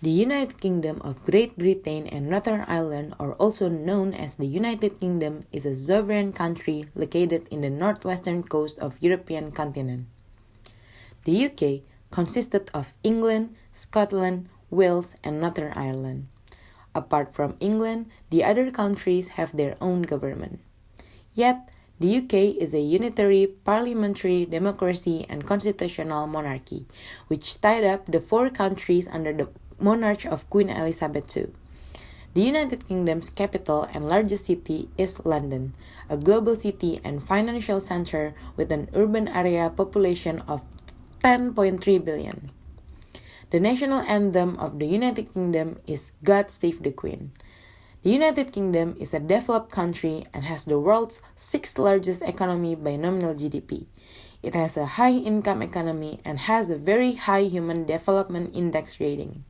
The United Kingdom of Great Britain and Northern Ireland, or also known as the United Kingdom, is a sovereign country located in the northwestern coast of the European continent. The UK consisted of England, Scotland, Wales, and Northern Ireland. Apart from England, the other countries have their own government. Yet, the UK is a unitary parliamentary democracy and constitutional monarchy, which tied up the four countries under the monarch of Queen Elizabeth II. The United Kingdom's capital and largest city is London, a global city and financial center with an urban area population of 10.3 billion. The national anthem of the United Kingdom is God Save the Queen. The United Kingdom is a developed country and has the world's sixth largest economy by nominal GDP. It has a high-income economy and has a very high Human Development Index rating.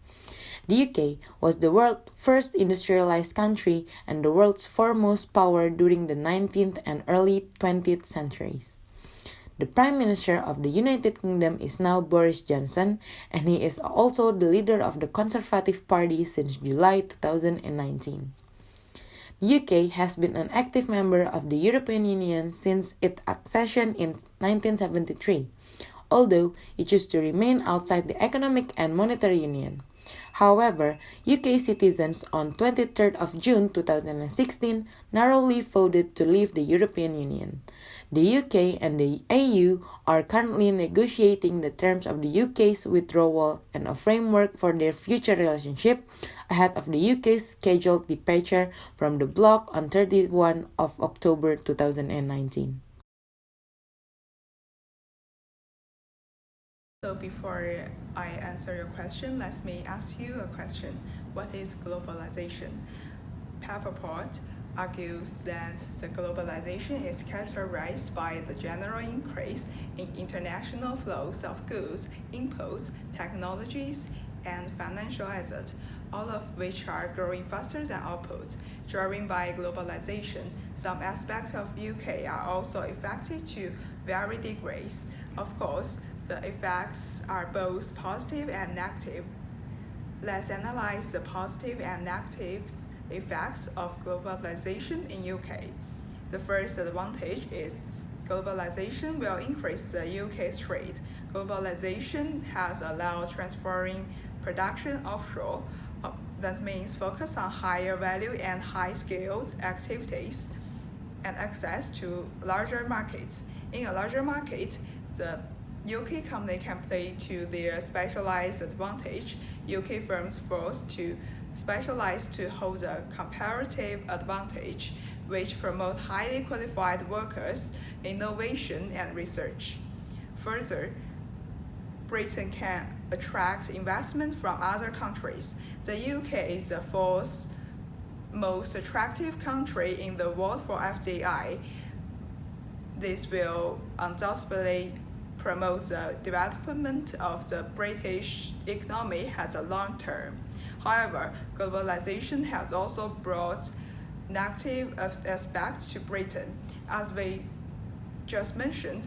The UK was the world's first industrialized country and the world's foremost power during the 19th and early 20th centuries. The Prime Minister of the United Kingdom is now Boris Johnson, and he is also the leader of the Conservative Party since July 2019. The UK has been an active member of the European Union since its accession in 1973, although it chose to remain outside the Economic and Monetary Union. However, UK citizens on 23rd of June 2016 narrowly voted to leave the European Union. The UK and the EU are currently negotiating the terms of the UK's withdrawal and a framework for their future relationship ahead of the UK's scheduled departure from the bloc on 31 of October 2019. So before I answer your question, let me ask you a question. What is globalization? Pepperpot argues that the globalization is characterized by the general increase in international flows of goods, inputs, technologies, and financial assets, all of which are growing faster than output. Driven by globalization, some aspects of UK are also affected to varying degrees. Of course, the effects are both positive and negative. Let's analyze the positive and negative effects of globalization in UK. The first advantage is globalization will increase the UK's trade. Globalization has allowed transferring production offshore. That means focus on higher value and high-skilled activities and access to larger markets. In a larger market, the UK company can play to their specialized advantage. UK firms forced to specialize to hold a comparative advantage, which promote highly qualified workers, innovation, and research. Further, Britain can attract investment from other countries. The UK is the fourth most attractive country in the world for FDI. This will undoubtedly promote the development of the British economy at the long term. However, globalization has also brought negative aspects to Britain. As we just mentioned,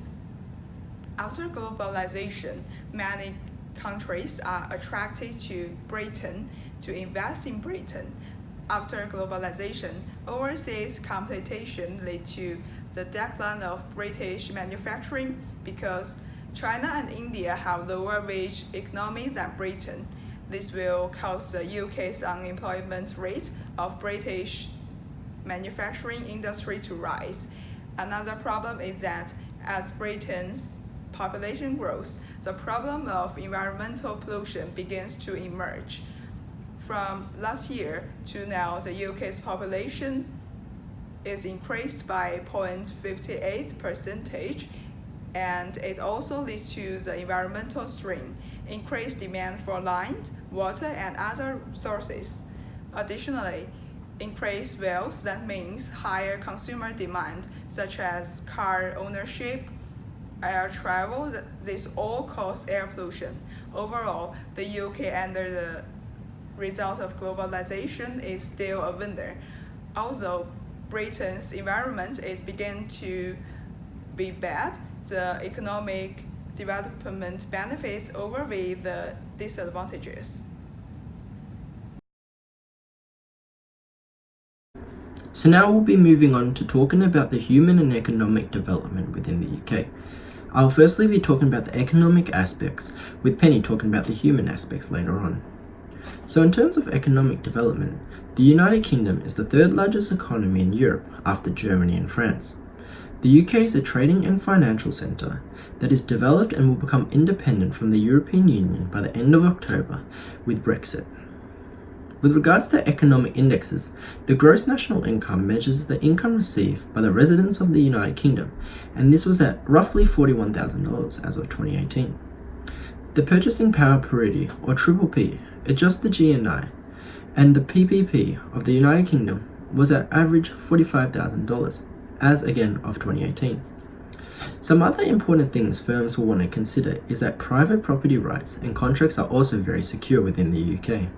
after globalization, many countries are attracted to Britain to invest in Britain. After globalization, overseas competition led to the decline of British manufacturing because China and India have lower wage economy than Britain. This will cause the UK's unemployment rate of British manufacturing industry to rise. Another problem is that as Britain's population grows, the problem of environmental pollution begins to emerge. From last year to now, the UK's population is increased by 0.58%, and it also leads to the environmental strain, increased demand for land, water, and other sources. Additionally, increased wealth, that means higher consumer demand, such as car ownership, air travel, this all cause air pollution. Overall, the UK under the result of globalization is still a winner. Although Britain's environment is beginning to be bad, the economic development benefits outweigh the disadvantages. So now we'll be moving on to talking about the human and economic development within the UK. I'll firstly be talking about the economic aspects, with Penny talking about the human aspects later on. So in terms of economic development, the United Kingdom is the third largest economy in Europe after Germany and France. The UK is a trading and financial centre that is developed and will become independent from the European Union by the end of October with Brexit. With regards to economic indexes, the gross national income measures the income received by the residents of the United Kingdom, and this was at roughly $41,000 as of 2018. The purchasing power parity, or triple P, adjusts the GNI, and the PPP of the United Kingdom was at average $45,000, as again of 2018. Some other important things firms will want to consider is that private property rights and contracts are also very secure within the UK.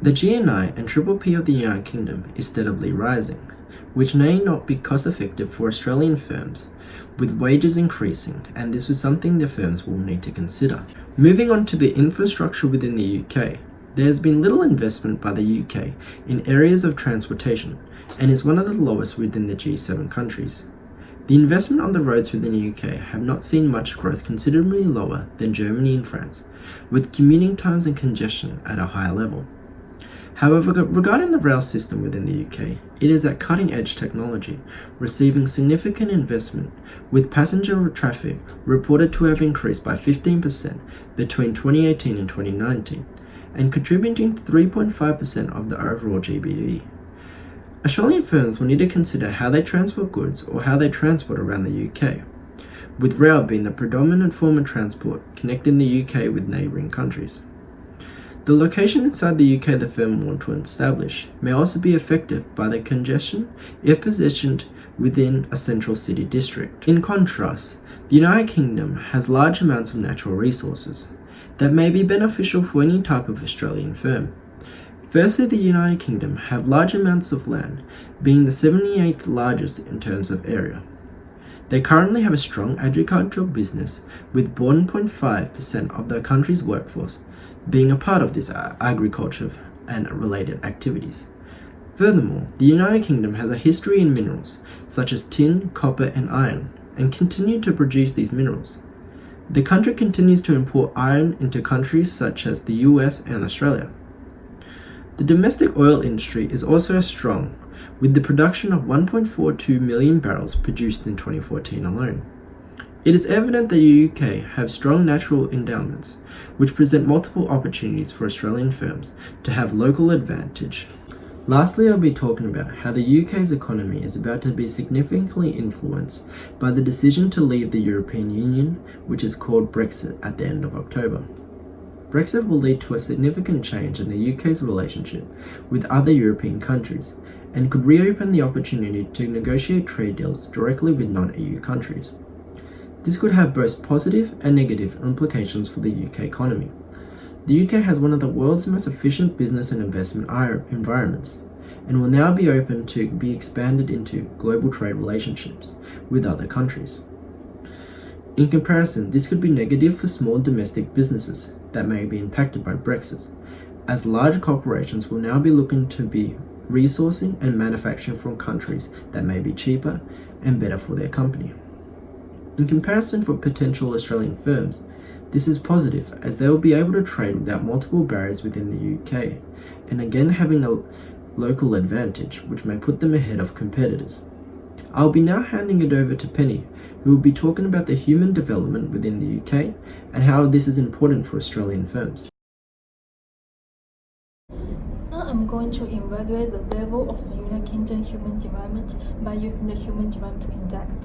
The GNI and triple P of the United Kingdom is steadily rising, which may not be cost effective for Australian firms, with wages increasing, and this was something the firms will need to consider. Moving on to the infrastructure within the UK, there has been little investment by the UK in areas of transportation, and is one of the lowest within the G7 countries. The investment on the roads within the UK have not seen much growth, considerably lower than Germany and France, with commuting times and congestion at a higher level. However, regarding the rail system within the UK, it is at cutting-edge technology, receiving significant investment, with passenger traffic reported to have increased by 15% between 2018 and 2019, and contributing to 3.5% of the overall GDP. Australian firms will need to consider how they transport goods or how they transport around the UK, with rail being the predominant form of transport connecting the UK with neighbouring countries. The location inside the UK the firm want to establish may also be affected by the congestion if positioned within a central city district. In contrast, the United Kingdom has large amounts of natural resources that may be beneficial for any type of Australian firm. Firstly, the United Kingdom have large amounts of land, being the 78th largest in terms of area. They currently have a strong agricultural business, with 1.5% of the country's workforce being a part of this agriculture and related activities. Furthermore, the United Kingdom has a history in minerals such as tin, copper and iron, and continue to produce these minerals. The country continues to import iron into countries such as the US and Australia. The domestic oil industry is also strong, with the production of 1.42 million barrels produced in 2014 alone. It is evident that the UK have strong natural endowments, which present multiple opportunities for Australian firms to have local advantage. Lastly, I'll be talking about how the UK's economy is about to be significantly influenced by the decision to leave the European Union, which is called Brexit, at the end of October. Brexit will lead to a significant change in the UK's relationship with other European countries, and could reopen the opportunity to negotiate trade deals directly with non-EU countries. This could have both positive and negative implications for the UK economy. The UK has one of the world's most efficient business and investment environments, and will now be open to be expanded into global trade relationships with other countries. In comparison, this could be negative for small domestic businesses that may be impacted by Brexit, as large corporations will now be looking to be resourcing and manufacturing from countries that may be cheaper and better for their company. In comparison, for potential Australian firms, this is positive, as they will be able to trade without multiple barriers within the UK, and again having a local advantage, which may put them ahead of competitors. I'll be now handing it over to Penny, who will be talking about the human development within the UK and how this is important for Australian firms. Now I'm going to evaluate the level of the United Kingdom human development by using the Human Development Index.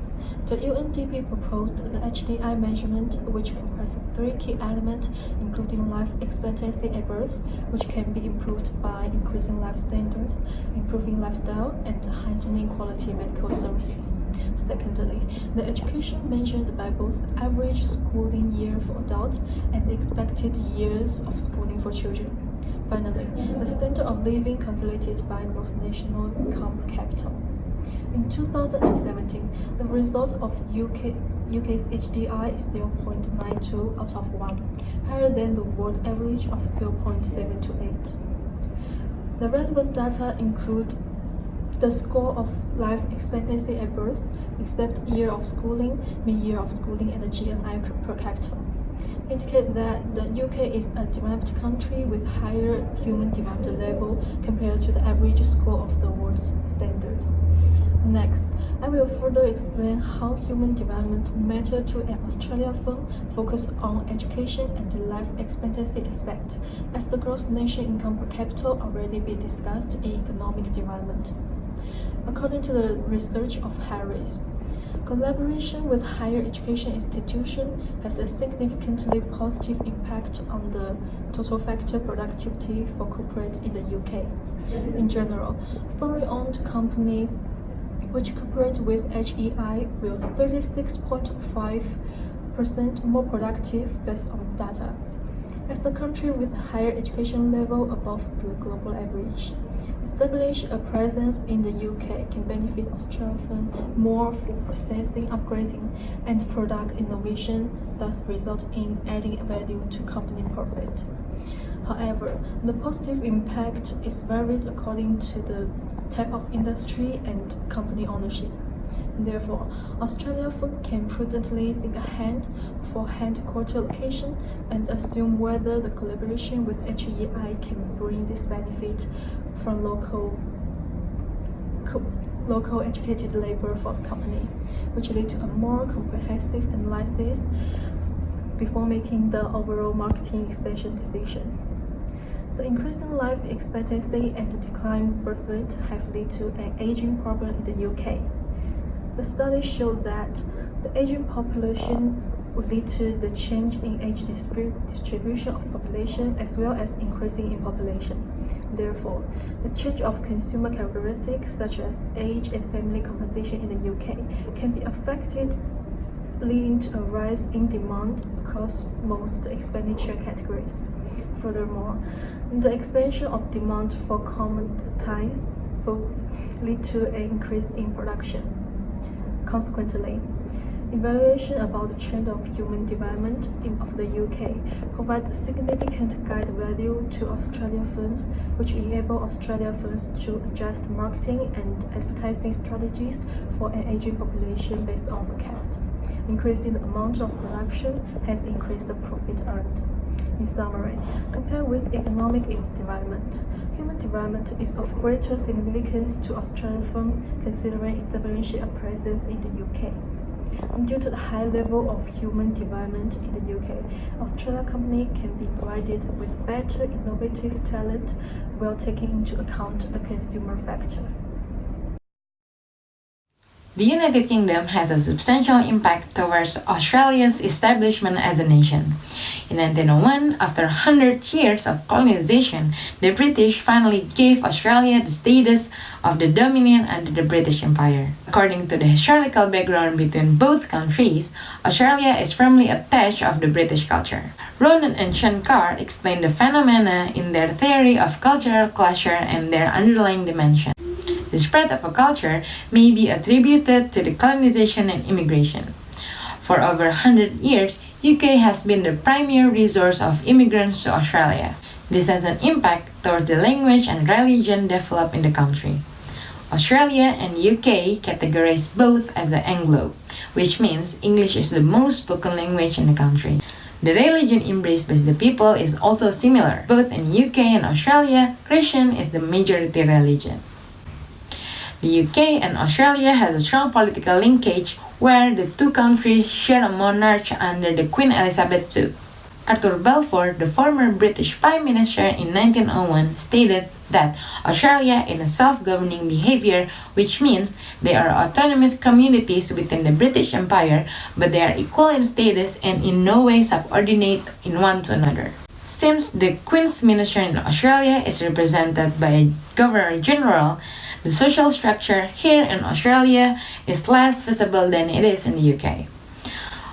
The UNDP proposed the HDI measurement, which comprises three key elements, including life expectancy at birth, which can be improved by increasing life standards, improving lifestyle, and heightening quality medical services. Secondly, the education measured by both average schooling year for adults and expected years of schooling for children. Finally, the standard of living calculated by gross national income per capita. In 2017, the result of UK's HDI is 0.92 out of 1, higher than the world average of 0.728. The relevant data include The score of life expectancy at birth, except year of schooling, mid-year of schooling, and the GNI per capita, indicate that the UK is a developed country with higher human development level compared to the average score of the world standard. Next, I will further explain how human development matter to an Australian firm focused on education and the life expectancy aspect, as the gross national income per capita already been discussed in economic development. According to the research of Harris, collaboration with higher education institutions has a significantly positive impact on the total factor productivity for corporate in the UK. In general, foreign-owned company which cooperate with HEI will 36.5% more productive based on data. As a country with higher education level above the global average, establish a presence in the UK can benefit Australia more for processing, upgrading, and product innovation, thus result in adding value to company profit. However, the positive impact is varied according to the type of industry and company ownership. Therefore, Australia Food can prudently think ahead for headquarter location and assume whether the collaboration with HEI can bring this benefit from local educated labor for the company, which lead to a more comprehensive analysis before making the overall marketing expansion decision. The increasing life expectancy and the declining birth rate have led to an aging problem in the UK. The study showed that the aging population would lead to the change in age distribution of population as well as increasing in population. Therefore, the change of consumer characteristics such as age and family composition in the UK can be affected, leading to a rise in demand across most expenditure categories. Furthermore, the expansion of demand for commodities will lead to an increase in production. Consequently, evaluation about the trend of human development of the UK provide significant guide value to Australian firms, which enable Australian firms to adjust marketing and advertising strategies for an aging population based on forecast. Increasing the amount of production has increased the profit earned. In summary, compared with economic development, human development is of greater significance to Australian firms considering establishing a presence in the UK. Due to the high level of human development in the UK, Australian company can be provided with better innovative talent while taking into account the consumer factor. The United Kingdom has a substantial impact towards Australia's establishment as a nation. In 1901, after 100 years of colonization, the British finally gave Australia the status of the dominion under the British Empire. According to the historical background between both countries, Australia is firmly attached of the British culture. Ronan and Shankar explain the phenomena in their theory of cultural cluster and their underlying dimension. The spread of a culture may be attributed to the colonization and immigration. For over 100 years, UK has been the primary resource of immigrants to Australia. This has an impact toward the language and religion developed in the country. Australia and UK categorize both as the Anglo, which means English is the most spoken language in the country. The religion embraced by the people is also similar. Both in UK and Australia, Christian is the majority religion. The UK and Australia has a strong political linkage where the two countries share a monarch under the Queen Elizabeth II. Arthur Balfour, the former British Prime Minister in 1901, stated that Australia is a self-governing behavior, which means they are autonomous communities within the British Empire, but they are equal in status and in no way subordinate in one to another. Since the Queen's Minister in Australia is represented by a Governor-General, the social structure here in Australia is less visible than it is in the UK.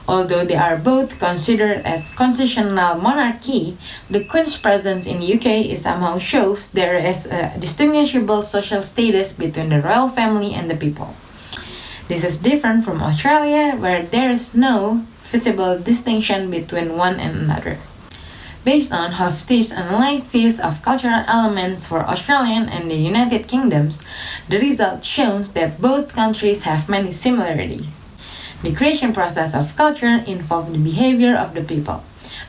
Although they are both considered as constitutional monarchy, the Queen's presence in the UK is somehow shows there is a distinguishable social status between the royal family and the people. This is different from Australia, where there is no visible distinction between one and another. Based on Hofstede's analysis of cultural elements for Australia and the United Kingdoms, the result shows that both countries have many similarities. The creation process of culture involved the behavior of the people.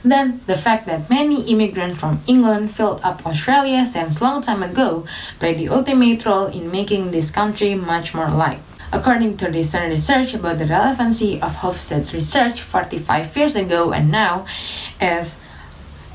Then, the fact that many immigrants from England filled up Australia since long time ago played the ultimate role in making this country much more alike. According to recent research about the relevancy of Hofstede's research 45 years ago and now, as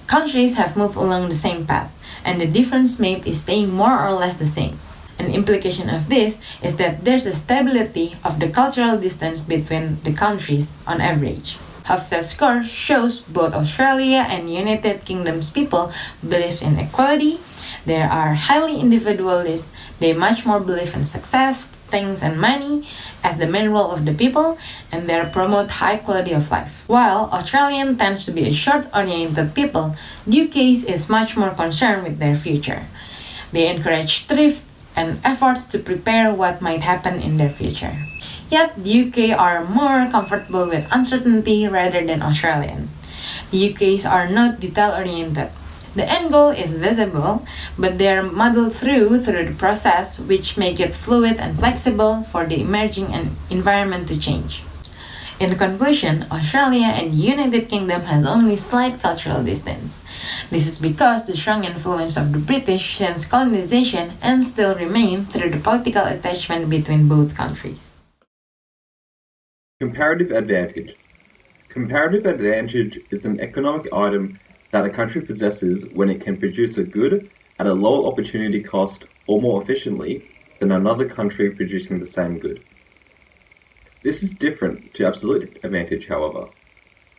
countries have moved along the same path, and the difference made is staying more or less the same. An implication of this is that there's a stability of the cultural distance between the countries on average. Hofstede's score shows both Australia and United Kingdom's people believe in equality, they are highly individualist, they much more believe in success, things and money as the main role of the people, and they promote high quality of life. While Australian tends to be a short-oriented people, the UK is much more concerned with their future. They encourage thrift and efforts to prepare what might happen in their future. Yet, the UK are more comfortable with uncertainty rather than Australian. The UK's are not detail-oriented. The end goal is visible, but they are muddled through the process, which make it fluid and flexible for the emerging environment to change. In conclusion, Australia and the United Kingdom has only slight cultural distance. This is because the strong influence of the British since colonization and still remain through the political attachment between both countries. Comparative advantage. Comparative advantage is an economic item that a country possesses when it can produce a good at a lower opportunity cost or more efficiently than another country producing the same good. This is different to absolute advantage, however,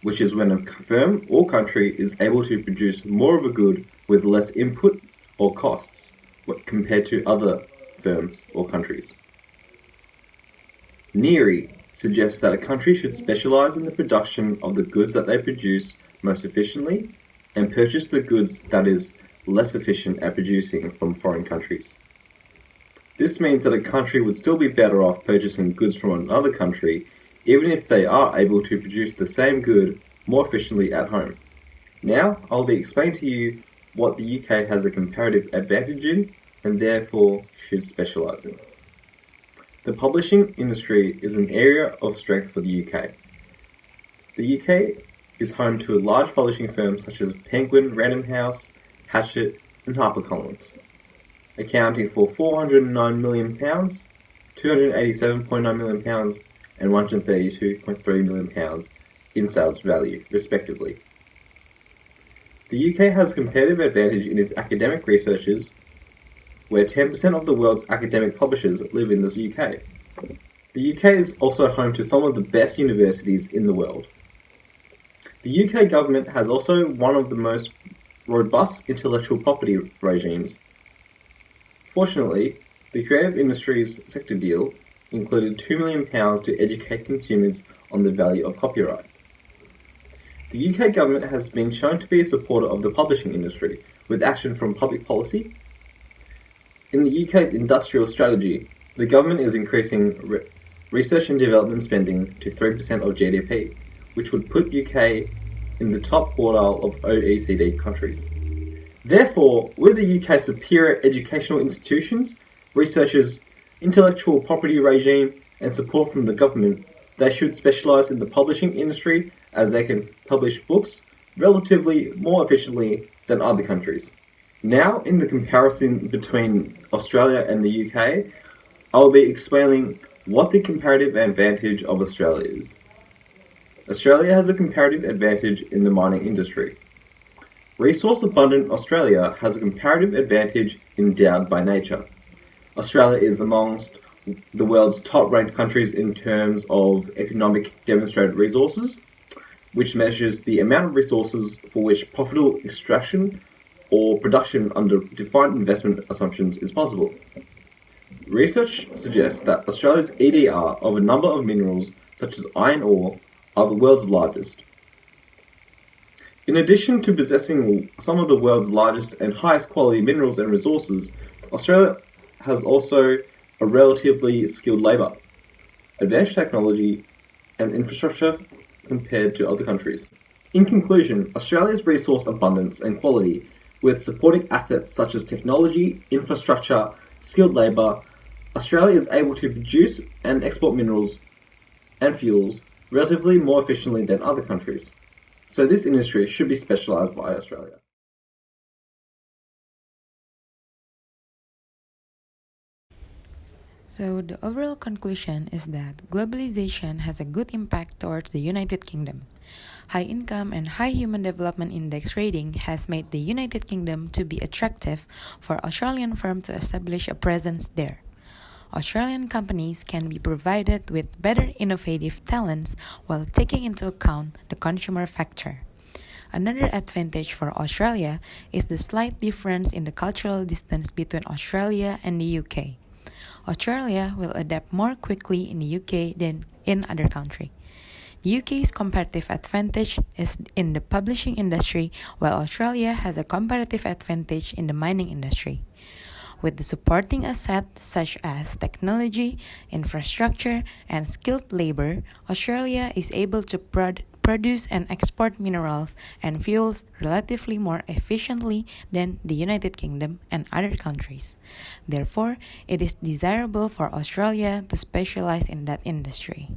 which is when a firm or country is able to produce more of a good with less input or costs compared to other firms or countries. Neary suggests that a country should specialize in the production of the goods that they produce most efficiently and purchase the goods that is less efficient at producing from foreign countries. This means that a country would still be better off purchasing goods from another country even if they are able to produce the same good more efficiently at home. Now, I'll be explaining to you what the UK has a comparative advantage in and therefore should specialise in. The publishing industry is an area of strength for the UK. The UK is home to large publishing firms such as Penguin, Random House, Hachette and HarperCollins, accounting for £409 million, £287.9 million and £132.3 million in sales value, respectively. The UK has a competitive advantage in its academic researchers, where 10% of the world's academic publishers live in the UK. The UK is also home to some of the best universities in the world. The UK government has also one of the most robust intellectual property regimes. Fortunately, the creative industries sector deal included £2 million to educate consumers on the value of copyright. The UK government has been shown to be a supporter of the publishing industry, with action from public policy. In the UK's industrial strategy, the government is increasing research and development spending to 3% of GDP, which would put UK in the top quartile of OECD countries. Therefore, with the UK's superior educational institutions, researchers, intellectual property regime, and support from the government, they should specialise in the publishing industry as they can publish books relatively more efficiently than other countries. Now, in the comparison between Australia and the UK, I will be explaining what the comparative advantage of Australia is. Australia has a comparative advantage in the mining industry. Resource-abundant Australia has a comparative advantage endowed by nature. Australia is amongst the world's top-ranked countries in terms of economic demonstrated resources, which measures the amount of resources for which profitable extraction or production under defined investment assumptions is possible. Research suggests that Australia's EDR of a number of minerals, such as iron ore, are the world's largest. In addition to possessing some of the world's largest and highest quality minerals and resources, Australia has also a relatively skilled labour, advanced technology, and infrastructure compared to other countries. In conclusion, Australia's resource abundance and quality, with supporting assets such as technology, infrastructure, skilled labour, Australia is able to produce and export minerals and fuels relatively more efficiently than other countries. So this industry should be specialised by Australia. So, the overall conclusion is that globalization has a good impact towards the United Kingdom. High income and high human development index rating has made the United Kingdom to be attractive for Australian firms to establish a presence there. Australian companies can be provided with better innovative talents while taking into account the consumer factor. Another advantage for Australia is the slight difference in the cultural distance between Australia and the UK. Australia will adapt more quickly in the UK than in other countries. The UK's comparative advantage is in the publishing industry, while Australia has a comparative advantage in the mining industry. With the supporting assets such as technology, infrastructure, and skilled labor, Australia is able to produce and export minerals and fuels relatively more efficiently than the United Kingdom and other countries. Therefore, it is desirable for Australia to specialize in that industry.